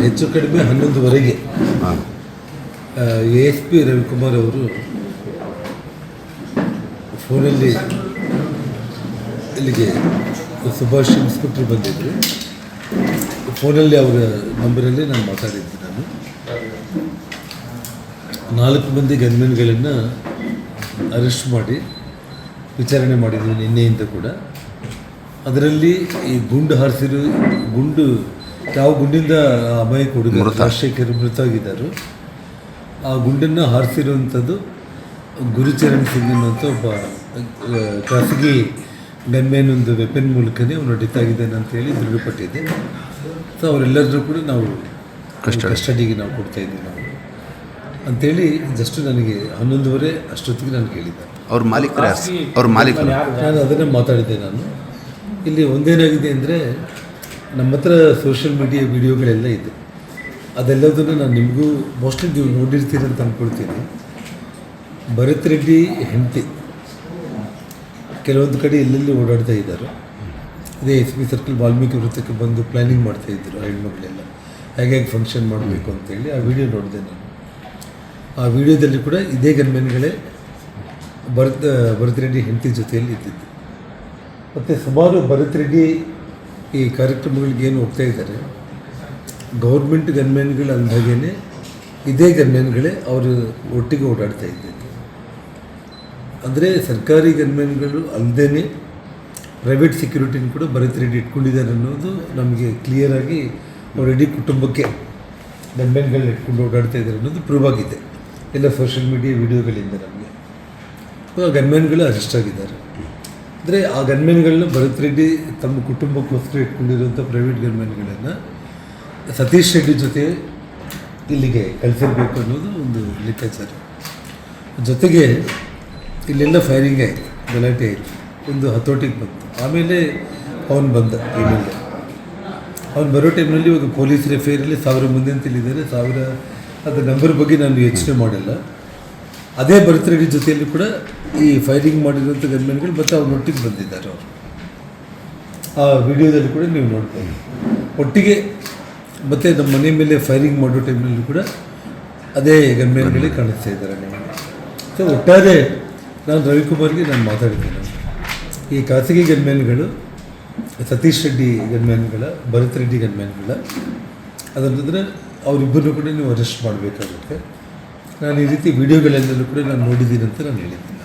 ಹೆಚ್ಚು ಕಡಿಮೆ 11:30 ASP ರವಿಕುಮಾರ್ ಅವರು ಫೋನಲ್ಲಿ ಇಲ್ಲಿಗೆ ಸುಭಾಷ್ ಇನ್ಸ್ಪೆಕ್ಟರ್ ಬಂದಿದ್ದರು. ಫೋನಲ್ಲಿ ಅವರ ನಂಬರಲ್ಲಿ ನಾನು ಮಾತಾಡಿದ್ದೆ. ನಾನು 4 ಮಂದಿ ಗನ್ಮೆನ್ಗಳನ್ನು ಅರೆಸ್ಟ್ ಮಾಡಿ ವಿಚಾರಣೆ ಮಾಡಿದ್ವಿ ನಿನ್ನೆಯಿಂದ ಕೂಡ. ಅದರಲ್ಲಿ ಈ ಗುಂಡು ಹಾರಿಸಿರೋ ಗುಂಡು ಯಾವ ಗುಂಡಿಂದ ಅಮಾಯಕ ಹುಡುಗ ರಾಜಶೇಖರ್ ಮೃತವಾಗಿದ್ದರು. ಆ ಗುಂಡನ್ನು ಹಾರಿಸಿರುವಂಥದ್ದು ಗುರುಚರಣ್ ಸಿಂಗ್ ಅನ್ನೋಂಥ ಒಬ್ಬ ಖಾಸಗಿ ಗನ್ಮ್ಯಾನ್ ಒಂದು ವೆಪನ್ ಮೂಲಕನೇ ಅವನು ಡೆತ್ತಾಗಿದ್ದಾನೆ ಅಂತೇಳಿ ದೃಢಪಟ್ಟಿದೆ. ಸೊ ಅವರೆಲ್ಲರೂ ಕೂಡ ನಾವು ಕಸ್ಟಡಿಗೆ ನಾವು ಕೊಡ್ತಾಯಿದ್ದೀವಿ ನಾವು ಅಂಥೇಳಿ ಜಸ್ಟ್ ನನಗೆ 11:30 ಅಷ್ಟೊತ್ತಿಗೆ ನಾನು ಕೇಳಿದ್ದೆ. ಅವ್ರ ಮಾಲೀಕರು ನಾನು ಅದನ್ನೇ ಮಾತಾಡಿದ್ದೆ. ನಾನು ಇಲ್ಲಿ ಒಂದೇನಾಗಿದೆ ಅಂದರೆ ನಮ್ಮ ಹತ್ರ ಸೋಷಿಯಲ್ ಮೀಡಿಯಾ ವಿಡಿಯೋಗಳೆಲ್ಲ ಇದೆ. ಅದೆಲ್ಲದನ್ನು ನಾನು ನಿಮಗೂ ಮೋಸ್ಟ್ಲಿ ನೀವು ನೋಡಿರ್ತೀರಿ ಅಂತ ಅಂದ್ಕೊಳ್ತೀನಿ. ಭರತ್ ರೆಡ್ಡಿ ಹೆಂಡತಿ ಕೆಲವೊಂದು ಕಡೆ ಎಲ್ಲೆಲ್ಲಿ ಓಡಾಡ್ತಾ ಇದ್ದಾರೆ. ಇದೇ SP ಸರ್ಕಲ್ ವಾಲ್ಮೀಕಿ ವೃತ್ತಕ್ಕೆ ಬಂದು ಪ್ಲ್ಯಾನಿಂಗ್ ಮಾಡ್ತಾಯಿದ್ರು ಆ ಹೆಣ್ಮಕ್ಳೆಲ್ಲ ಹೇಗೆ ಫಂಕ್ಷನ್ ಮಾಡಬೇಕು ಅಂತೇಳಿ. ಆ ವಿಡಿಯೋ ನೋಡಿದೆ ನಾನು. ಆ ವಿಡಿಯೋದಲ್ಲಿ ಕೂಡ ಇದೇ ಗನ್ಮೆನ್ಗಳೇ ಭರತ್ ರೆಡ್ಡಿ ಹೆಂಡತಿ ಜೊತೆಯಲ್ಲಿ ಇದ್ದಿದ್ದು. ಮತ್ತು ಸುಮಾರು ಭರತ್ ರೆಡ್ಡಿ ಈ ಕಾರ್ಯಕ್ರಮಗಳಿಗೆ ಏನು ಹೋಗ್ತಾ ಇದ್ದಾರೆ, ಗೌರ್ಮೆಂಟ್ ಗನ್ಮೆನ್ಗಳು ಅಂದಾಗೇ ಇದೇ ಗನ್ಮೆನ್ಗಳೇ ಅವರು ಒಟ್ಟಿಗೆ ಓಡಾಡ್ತಾ ಇದ್ದಿದ್ದು. ಅಂದರೆ ಸರ್ಕಾರಿ ಗನ್ಮೆನ್ಗಳು ಅಲ್ಲದೇ ಪ್ರೈವೇಟ್ ಸೆಕ್ಯೂರಿಟಿನ ಕೂಡ ಭರತ್ ರೆಡ್ಡಿ ಇಟ್ಕೊಂಡಿದ್ದಾರೆ ಅನ್ನೋದು ನಮಗೆ ಕ್ಲಿಯರಾಗಿ ಅವ್ರ ಇಡೀ ಕುಟುಂಬಕ್ಕೆ ಗನ್ಮೆನ್ಗಳನ್ನ ಇಟ್ಕೊಂಡು ಓಡಾಡ್ತಾ ಇದ್ದಾರೆ ಅನ್ನೋದು ಪ್ರೂವ್ ಆಗಿದೆ ಎಲ್ಲ ಸೋಷಿಯಲ್ ಮೀಡಿಯಾ ವಿಡಿಯೋಗಳಿಂದ ನಮಗೆ. ಆ ಗನ್ಮೆನ್ಗಳು ಅರೆಸ್ಟ್ ಆಗಿದ್ದಾರೆ. ಅಂದರೆ ಆ ಗನ್ಮೆನ್ಗಳನ್ನ ಭರತ್ ರೆಡ್ಡಿ ತಮ್ಮ ಕುಟುಂಬಕ್ಕೋಸ್ಕರ ಇಟ್ಕೊಂಡಿರುವಂಥ ಪ್ರೈವೇಟ್ ಗನ್ಮೆನ್ಗಳನ್ನು ಸತೀಶ್ ರೆಡ್ಡಿ ಜೊತೆ ಇಲ್ಲಿಗೆ ಕಳಿಸಿರ್ಬೇಕು ಅನ್ನೋದು ಒಂದು ಲೆಕ್ಕಾಚಾರ. ಜೊತೆಗೆ ಇಲ್ಲೆಲ್ಲ ಫೈರಿಂಗ್ ಆಯಿತು, ಗಲಾಟೆ ಆಯಿತು, ಒಂದು ಹತೋಟಿಗೆ ಬಂತು. ಆಮೇಲೆ ಅವನು ಬಂದ. ಇಮೇಲೆ ಅವನು ಬರೋ ಟೈಮ್ನಲ್ಲಿ ಇವಾಗ ಪೊಲೀಸ್ ರೆಫೇರಲ್ಲಿ 1000 ಮಂದಿ ಅಂತ ಹೇಳಿದ್ದಾರೆ. 1000 ಅದು ನಂಬರ್ ಬಗ್ಗೆ ನಾನು ಯೋಚನೆ ಮಾಡಿಲ್ಲ. ಅದೇ ಭರತ್ ರೆಡ್ಡಿ ಜೊತೆಯಲ್ಲಿ ಕೂಡ ಈ ಫೈರಿಂಗ್ ಮಾಡಿರುವಂಥ ಗನ್ಮೆನ್ಗಳು ಮತ್ತು ಅವ್ರನ್ನೊಟ್ಟಿಗೆ ಬಂದಿದ್ದಾರೆ. ಅವರು ಆ ವಿಡಿಯೋದಲ್ಲಿ ಕೂಡ ನೀವು ನೋಡ್ಬೋದು ಒಟ್ಟಿಗೆ. ಮತ್ತು ನಮ್ಮ ಮನೆ ಮೇಲೆ ಫೈರಿಂಗ್ ಮಾಡೋ ಟೈಮ್ನಲ್ಲಿ ಕೂಡ ಅದೇ ಗನ್ಮೆನ್ಗಳೇ ಕಾಣಿಸ್ತಾ ಇದ್ದಾರೆ ನಿಮಗೆ. ಸೊ ಒಟ್ಟಾರೆ ನಾನು ರವಿಕುಮಾರ್ಗೆ ನಾನು ಮಾತಾಡಿದ್ದೇನೆ. ಈ ಖಾಸಗಿ ಗನ್ಮೆನ್ಗಳು ಸತೀಶ್ ರೆಡ್ಡಿ ಗನ್ಮೆನ್ಗಳ, ಭರತ್ ರೆಡ್ಡಿ ಗನ್ಮೆನ್ಗಳ, ಅದಂತಂದರೆ ಅವರಿಬ್ಬರನ್ನು ಕೂಡ ನೀವು ಅರೆಸ್ಟ್ ಮಾಡಬೇಕಾಗುತ್ತೆ. ನಾನು ಈ ರೀತಿ ವಿಡಿಯೋಗಳೆಲ್ಲರೂ ಕೂಡ ನಾನು ನೋಡಿದ್ದೀನಿ ಅಂತ ನಾನು ಹೇಳಿದ್ದೀನಿ.